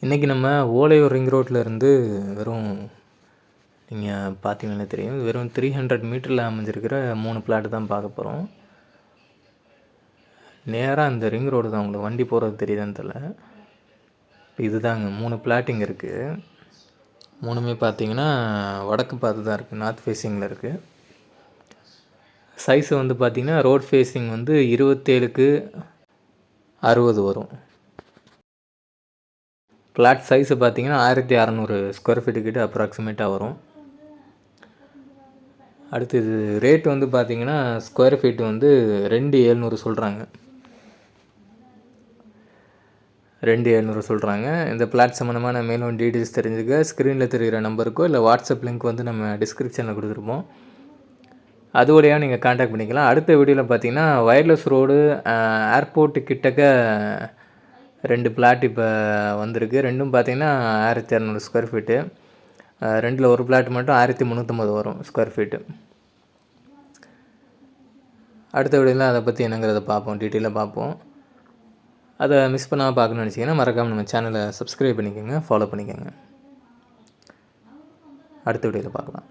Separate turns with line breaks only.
இன்றைக்கி நம்ம ஓலையூர் ரிங் ரோட்டில் இருந்து வெறும் நீங்கள் பார்த்தீங்கன்னா தெரியும் வெறும் 300 மீட்டரில் அமைஞ்சிருக்கிற 3 பிளாட்டு தான் பார்க்க போகிறோம். நேராக அந்த ரிங் ரோடு தான், உங்களுக்கு வண்டி போகிறது தெரியுதான்னு தெரியல. இதுதாங்க 3 பிளாட் இங்கே இருக்குது. 3மே பார்த்தீங்கன்னா வடக்கு பார்த்து தான் இருக்குது, நார்த் ஃபேஸிங்கில் இருக்குது. சைஸு வந்து பார்த்திங்கன்னா ரோட் ஃபேஸிங் வந்து 27க்கு 60 வரும். ஃப்ளாட் சைஸு பார்த்தீங்கன்னா 1600 ஸ்கொயர் ஃபீட்டு கிட்ட அப்ராக்சிமேட்டாக வரும். அடுத்து இது ரேட் வந்து பார்த்திங்கன்னா ஸ்கொயர் ஃபீட்டு வந்து 2700 சொல்கிறாங்க. 2700 சொல்கிறாங்க. இந்த பிளாட் சம்மந்தமான மேலும் டீட்டெயில்ஸ் தெரிஞ்சுக்க ஸ்க்ரீனில் தெரிகிற நம்பருக்கோ இல்லை வாட்ஸ்அப் லிங்க் வந்து நம்ம டிஸ்கிரிப்ஷனில் கொடுத்துருப்போம், அது வழியாக நீங்கள் கான்டாக்ட் பண்ணிக்கலாம். அடுத்த வீடியோவில் பார்த்தீங்கன்னா வயர்லெஸ் ரோடு ஏர்போர்ட்டு கிட்டக்க 2 பிளாட் இப்போ வந்திருக்கு. ரெண்டும் பார்த்தீங்கன்னா 1200 ஸ்கொயர் ஃபீட்டு. ரெண்டில் ஒரு பிளாட் மட்டும் 1350 வரும் ஸ்கொயர் ஃபீட்டு. அடுத்த வீடியோவில் அதை பற்றி என்னங்கிறத பார்ப்போம், டீட்டெயிலாக பார்ப்போம். அதை மிஸ் பண்ணாமல் பார்க்கணுன்னு நினச்சிங்கன்னா மறக்காமல் நம்ம சேனலை சப்ஸ்கிரைப் பண்ணிக்கோங்க, ஃபாலோ பண்ணிக்கோங்க. அடுத்த வீடியோவில் பார்க்கலாம்.